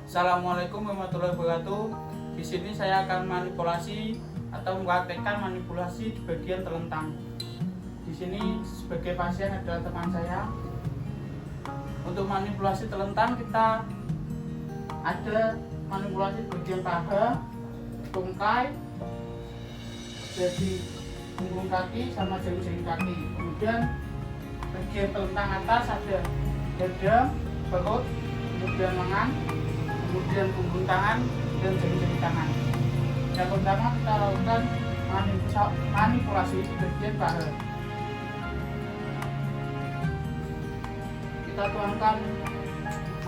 Assalamualaikum warahmatullahi wabarakatuh. Di sini saya akan manipulasi atau mempraktekkan manipulasi di bagian telentang. Di sini sebagai pasien adalah teman saya. Untuk manipulasi telentang kita ada manipulasi bagian paha, tungkai, jadi punggung kaki sama jari-jari kaki. Kemudian bagian telentang atas ada dada, perut, kemudian lengan, kemudian punggung tangan dan jari-jari tangan. Yang pertama kita lakukan manipulasi di bagian paha. Kita tuangkan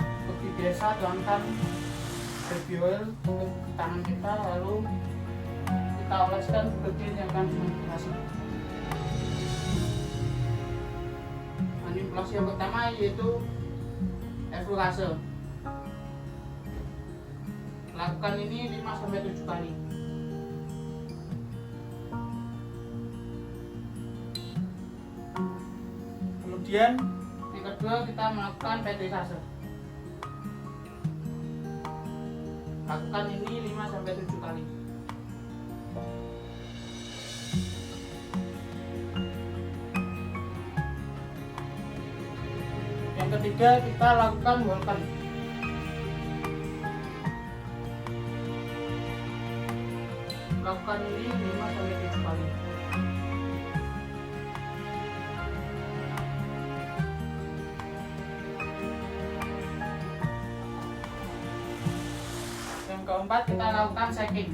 seperti biasa, tuangkan baby oil ke tangan kita, lalu kita oleskan ke bagian yang akan dimanipulasi. Manipulasi yang pertama yaitu eflorase. Lakukan ini 5-7 kali. Kemudian yang kedua kita melakukan petrisase. Lakukan ini 5-7 kali. Yang ketiga kita lakukan Walken. Lakukan ini 5-7 kali. Yang keempat kita lakukan shaking.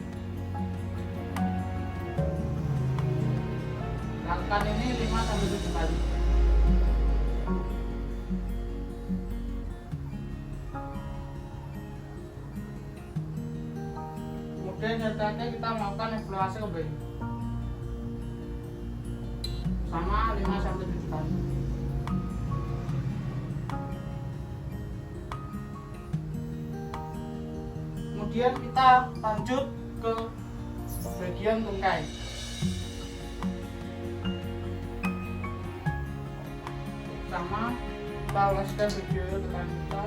Lakukan ini 5-7 kali. Kemudian yang terakhir kita melakukan eflorase kembali sama 5-7 kali. Kemudian kita lanjut ke bagian tungkai. Pertama kita oleskan baby oil ke tangan kita,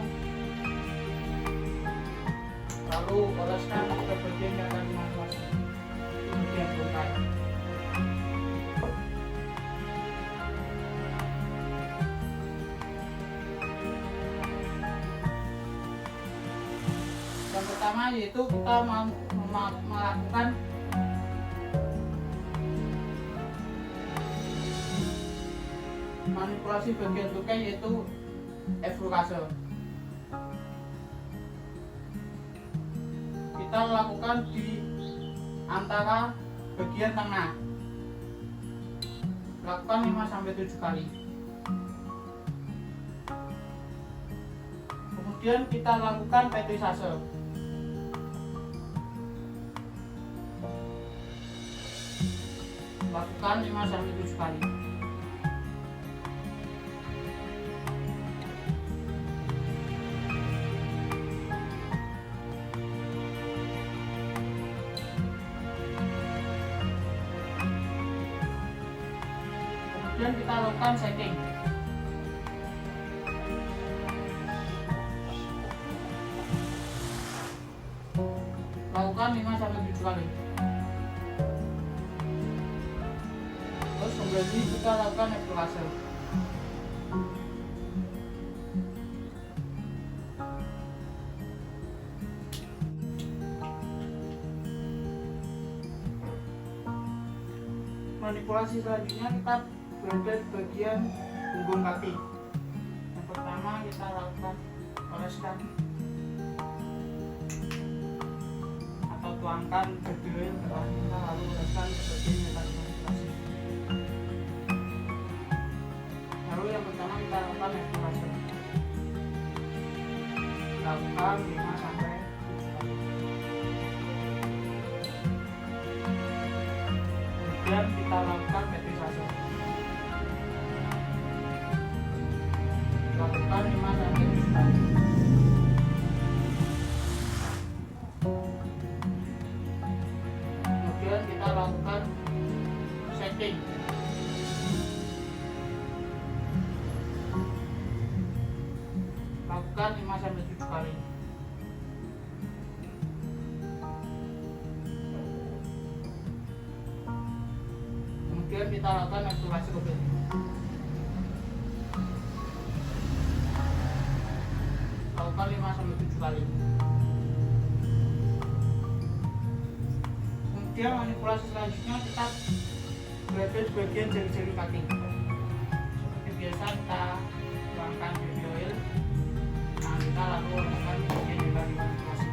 lalu oleskan ke bagian yang akan dimanipulasi, bagian tungkai. Yang pertama yaitu kita melakukan manipulasi bagian tungkai yaitu eflorase. Kita lakukan di antara bagian tengah. Lakukan 5-7 kali. Kemudian kita lakukan petrisase. Lakukan 5-7 kali. Kemudian kita lakukan shaking. Lakukan 5-7 kali. Terus kembali kita lakukan eflorase. Manipulasi selanjutnya kita berada di bagian punggung kaki. Yang pertama kita lakukan oleskan atau tuangkan baby oil ke tangan kita, lalu oleskan ke bagian yang akan dimanipulasi. Lalu yang pertama kita lakukan eflorase. Lakukan 5-7 kali. Kemudian kita lakukan petrisase. Lakukan 5-7 kali. Kemudian kita lakukan shaking. Lakukan 5-7 kali. kita lakukan eksplorasi kembali. Lakukan 5-7 kali. Kemudian manipulasi selanjutnya kita berada di bagian jari-jari kaki. Seperti biasa kita tuangkan baby oil. Nah, kita lalu lakukan bagian yang tadi manipulasi.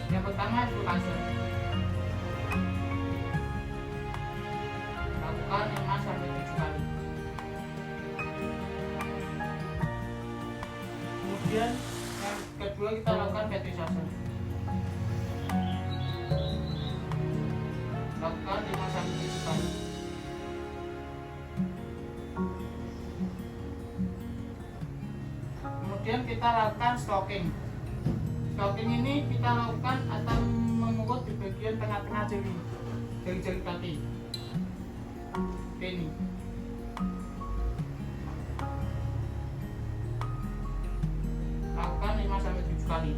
Yang pertama eksplorasi. Lakukan 5-7 kali. Kemudian yang kedua kita lakukan fetishation. Lakukan 5-7 kali. Kemudian kita lakukan stalking. Stalking ini kita lakukan atau mengukur di bagian tengah-tengah jari-jari kaki. Ini. Lakukan 5-7 kali.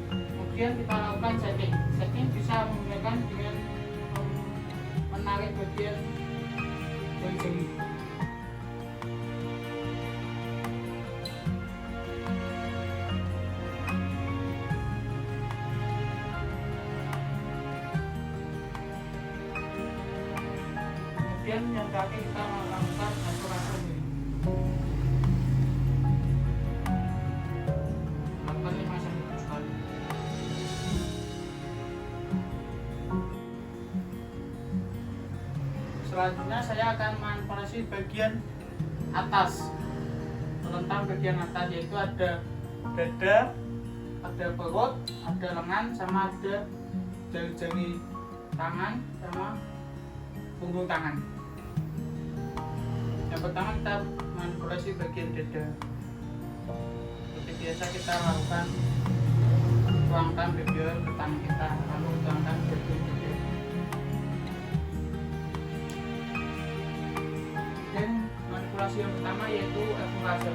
Kemudian kita lakukan setting. Setting bisa menggunakan dengan menarik bagian jari-jari. Kemudian yang kaki kita melakukan eksplorasi ini. Lakukan 5-7 kali. Selanjutnya saya akan manipulasi bagian atas, telentang bagian atas, yaitu ada dada, ada perut, ada lengan, sama ada jari-jari tangan sama punggung tangan. Yang pertama kita manipulasi bagian dada. Seperti biasa kita lakukan tuangkan baby oil ke tangan kita, lalu tuangkan bagian dada. Dan manipulasi yang pertama yaitu eksplorasi.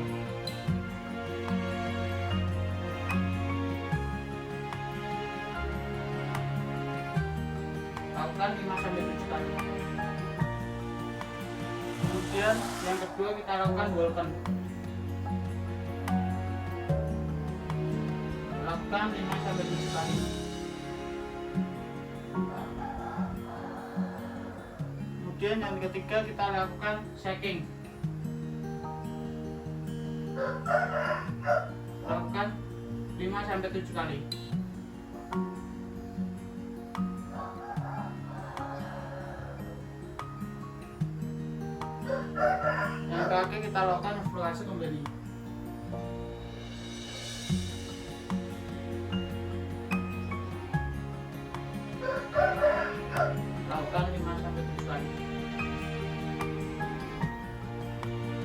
Lakukan 5-7 kali. Kemudian yang kedua kita lakukan Vulcan. Lakukan 5-7 kali. Kemudian yang ketiga kita lakukan shaking. Lakukan 5-7 kali. Yang terakhir kita lakukan eksplorasi kembali. Lakukan 5-7 kali.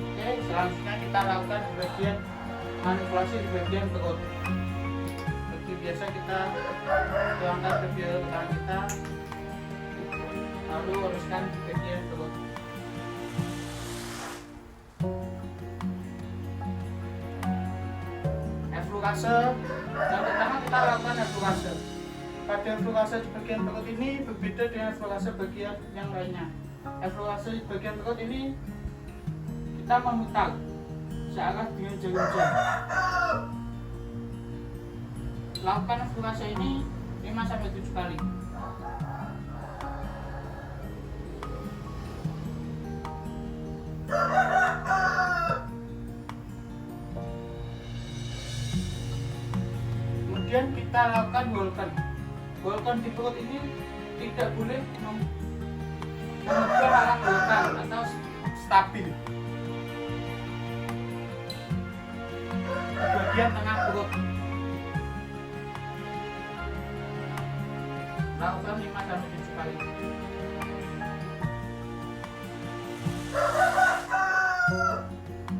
Oke, selanjutnya kita lakukan di bagian manipulasi di bagian perut. Seperti biasa kita tuangkan bagian tangan kita, lalu uruskan bagian perut. Eksplorasi yang pertama kita lakukan eksplorasi. Pada eksplorasi di bagian perut ini berbeda dengan eksplorasi bagian yang lainnya. Eksplorasi di bagian perut ini kita memutar searah dengan jari-jari. Lakukan eksplorasi ini 5-7 kali. Kemudian kita lakukan Vulcan. Vulcan di perut ini tidak boleh memutar arah Vulcan atau stabil. Bagian tengah perut. Lakukan 5-7 kali.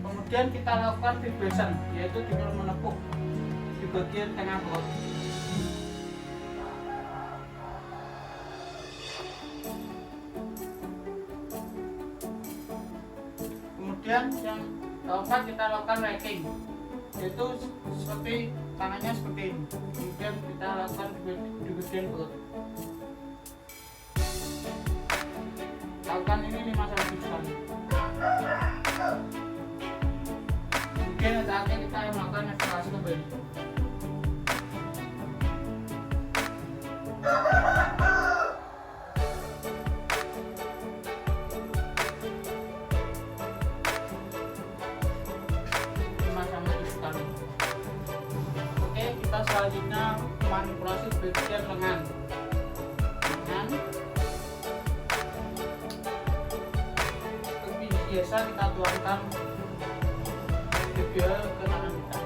Kemudian kita lakukan vibration, yaitu dengan menepuk di bagian tengah perut. Kemudian yang keempat kita lakukan racking, yaitu seperti tangannya seperti ini. Kemudian kita lakukan di bagian perut. Lakukan ini 5-7 kali. Kemudian saatnya kita melakukan evaluasi kembali. Kita selanjutnya manipulasi bagian lengan. Lebih biasa kita tuangkan BBL ke tangan kita.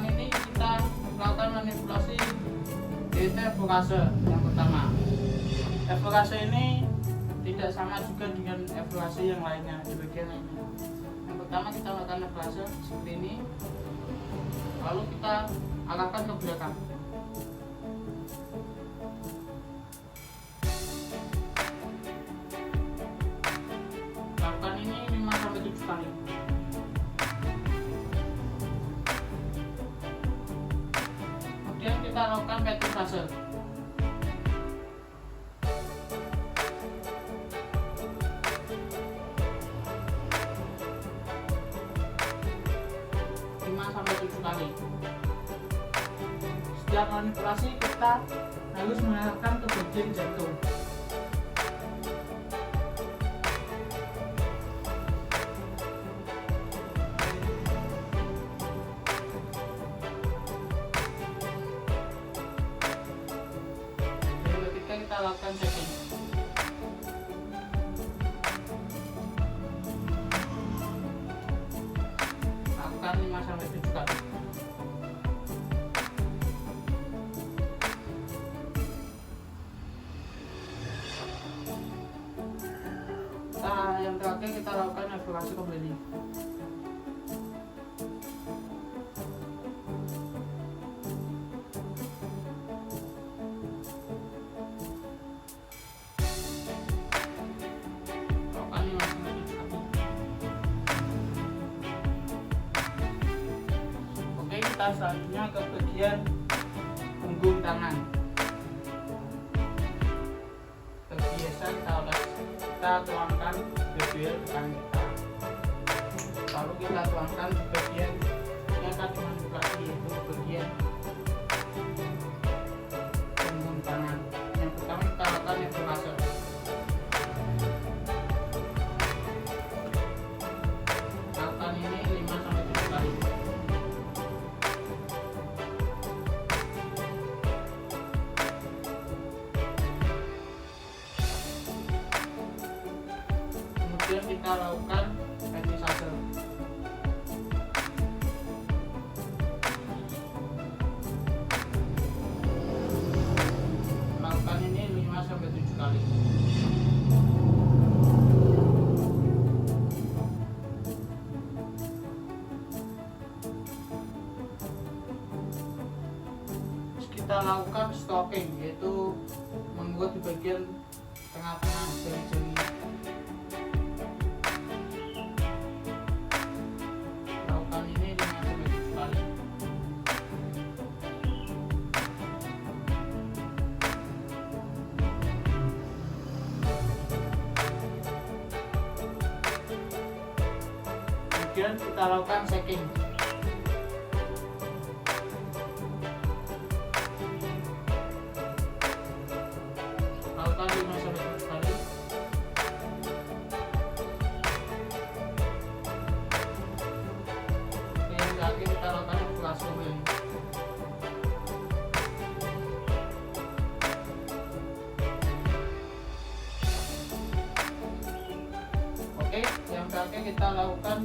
Ini kita melakukan manipulasi yaitu evokase yang pertama. Evokase ini tidak sama juga dengan evokase yang lainnya di bagian lainnya. Yang pertama kita melakukan evokase seperti ini, lalu kita arahkan ke belakang. Lakukan ini 5-7 kali. Kita lakukan penetrasi. Kali. Setiap manipulasi kita harus mengarahkan ke bagian jantung. Kita lakukan checking. Lakukan 5-7 kali. Nah, yang terakhir kita lakukan evaluasi kembali. Kita selanjutnya ke bagian punggung tangan. Biasa kita tuangkan BBL ke tangan kita, lalu kita tuangkan di bagian yang akan dimanipulasi, yaitu bagian punggung tangan. Yang pertama kita lakukan evaluasi. Lakukan ini 5-7 kali. Kemudian kita lakukan penetrasi. Lakukan ini 5-7 kali. Terus kita lakukan stopping, yaitu mengurut di bagian tengah-tengah jari-jari. Kemudian kita lakukan shaking. Lakukan 5-7 kali. Yang terakhir kita lakukan evaluasi kembali. Oke, yang terakhir kita lakukan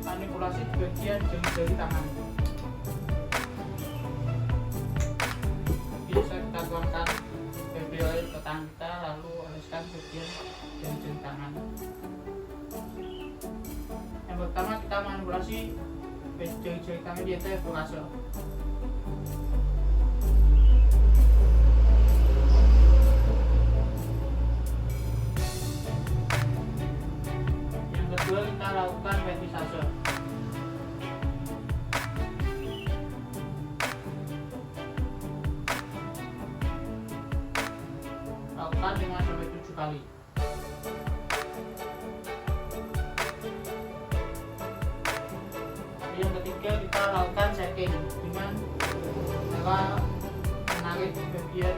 manipulasi di bagian jari-jari tangan. Bisa kita tuangkan BBL ke tangan kita, lalu oleskan bagian jari-jari tangan. Yang pertama kita manipulasi jari tangan dia itu evaluasi. Yang kedua kita lakukan ventilasi. Lakukan 5-7 kali. Yang ketiga kita lakukan shaking dengan cara menarik bagian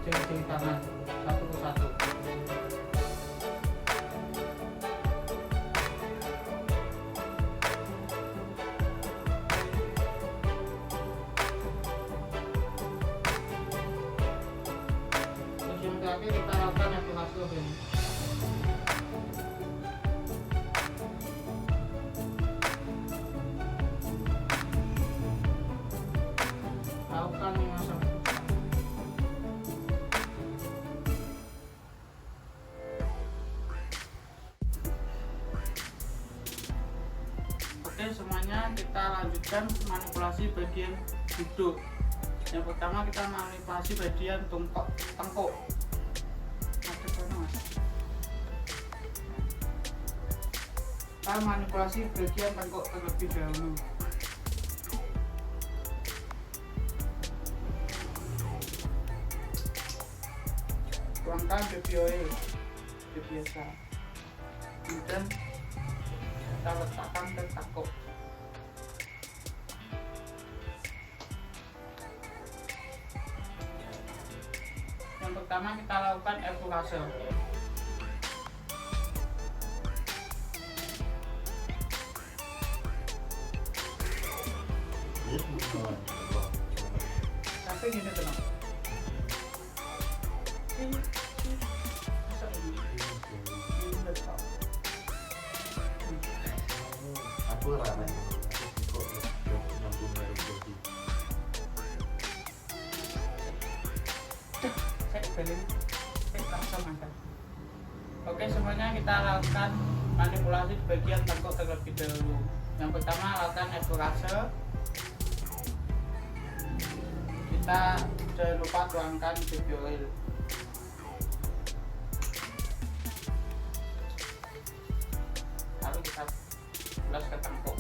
jari-jari tangan satu persatu. Terus yang terakhir kita lakukan evaluasi begini. Lakukan 5-7 kali. Oke, semuanya kita lanjutkan manipulasi bagian duduk. Yang pertama kita manipulasi bagian tengkuk. Kita manipulasi bagian tengkuk terlebih dahulu. Tuangkan baby oil seperti biasa, kemudian kita letakkan ke tengkuk. Yang pertama kita lakukan evaluasi. Tapi gini tenang. Aku ramai kok nyambung dari body. Oke, semuanya kita lakukan manipulasi di bagian tengkuk terlebih dahulu. Yang pertama lakukan evaluasi. Kita jangan lupa tuangkan baby oil. Lalu kita ulas ke tengkuk.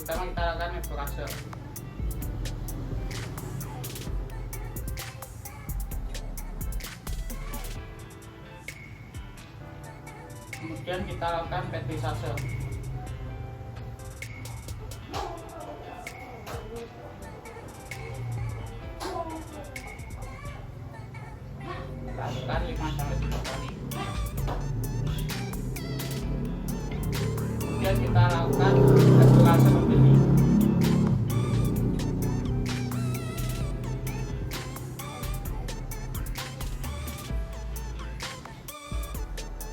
Pertama kita lakukan evaluasi. Kemudian kita lakukan ventilasi. Lakukan 5-7 kali. Kemudian kita lakukan evaluasi kembali.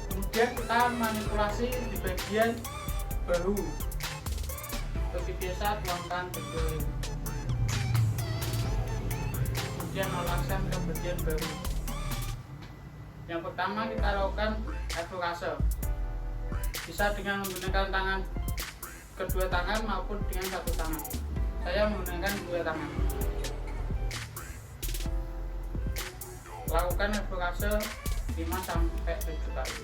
Kemudian kita manipulasi di bagian bahu. Seperti biasa tuangkan baby oil. Kemudian olaskan ke bagian bahu. Yang pertama kita lakukan evaluasi. Bisa dengan menggunakan tangan, kedua tangan maupun dengan satu tangan. Saya menggunakan dua tangan. Lakukan evaluasi 5-7 kali.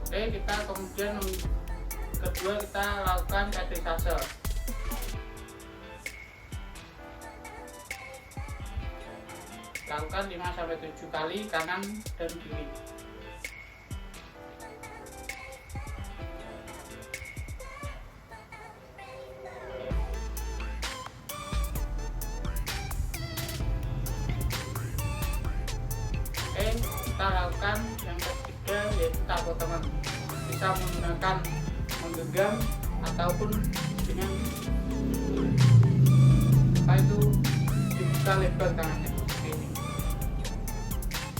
Oke, kita kemudian kedua kita lakukan ventilasi. Lakukan 5-7 kali kanan dan kiri. Oke, kita lakukan yang ketiga yaitu tapak tangan. Bisa menggunakan menggenggam ataupun dengan dibuka lebar tangannya seperti ini.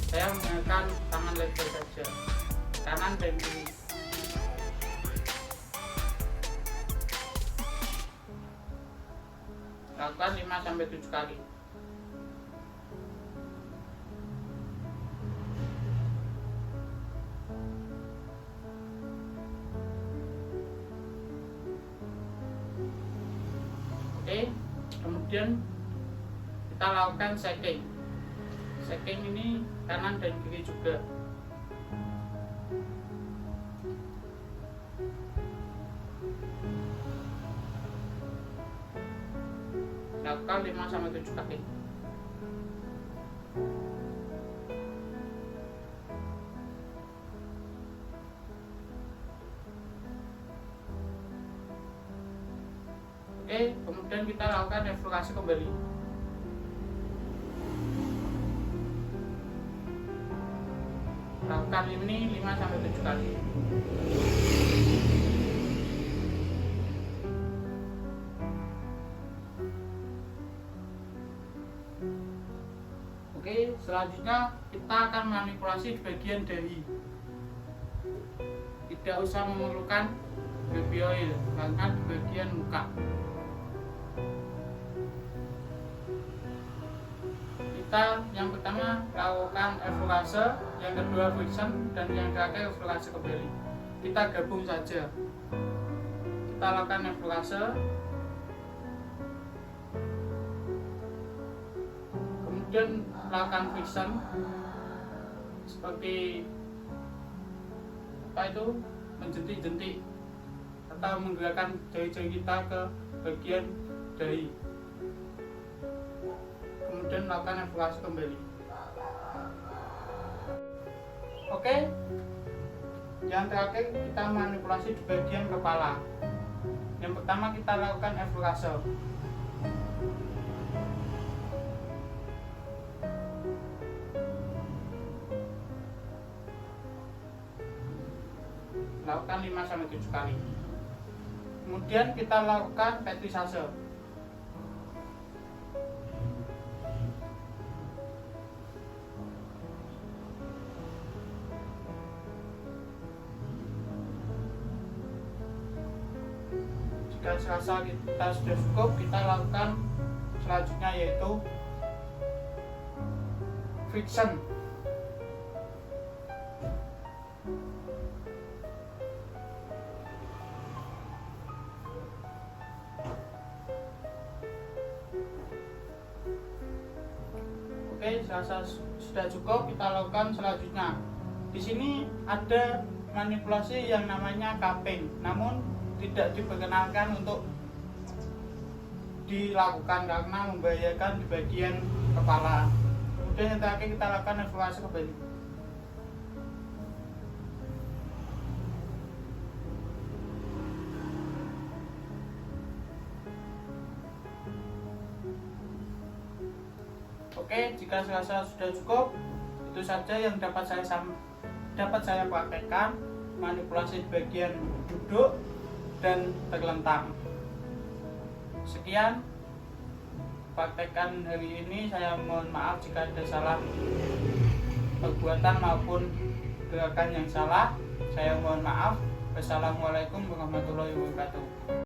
Saya menggunakan tangan lebar saja, kanan dan kiri. Lakukan 5-7 kali. Oke, kemudian kita lakukan shaking. Shaking ini kanan dan kiri juga. Lakukan 5-7 kali. Oke, kemudian kita lakukan evaluasi kembali. Lakukan ini 5-7 kali. Oke, selanjutnya kita akan manipulasi di bagian dahi. Tidak usah memerlukan baby oil, bahkan di bagian muka. Kita yang pertama lakukan evaluasi, yang kedua friction, dan yang terakhir evaluasi kembali. Kita gabung saja. Kita lakukan evaluasi, kemudian lakukan friction seperti apa itu, menjentik-jentik atau menggerakkan jari-jari kita ke bagian dahi. Kemudian melakukan evaluasi kembali. Oke, yang terakhir kita manipulasi di bagian kepala. Yang pertama kita lakukan evaluasi. Lakukan 5-7 kali. Kemudian kita lakukan petrisase. Jika serasa kita sudah cukup, kita lakukan selanjutnya yaitu friction. Oke, serasa sudah cukup, kita lakukan selanjutnya. Di sini ada manipulasi yang namanya cupping, namun tidak diperkenankan untuk dilakukan karena membahayakan di bagian kepala. Kemudian yang terakhir kita lakukan evaluasi kembali. Oke, jika serasa sudah cukup, itu saja yang dapat saya praktekkan, manipulasi di bagian duduk dan terlentang. Sekian praktekkan hari ini. Saya mohon maaf jika ada salah perbuatan maupun gerakan yang salah. Saya mohon maaf. Wassalamualaikum warahmatullahi wabarakatuh.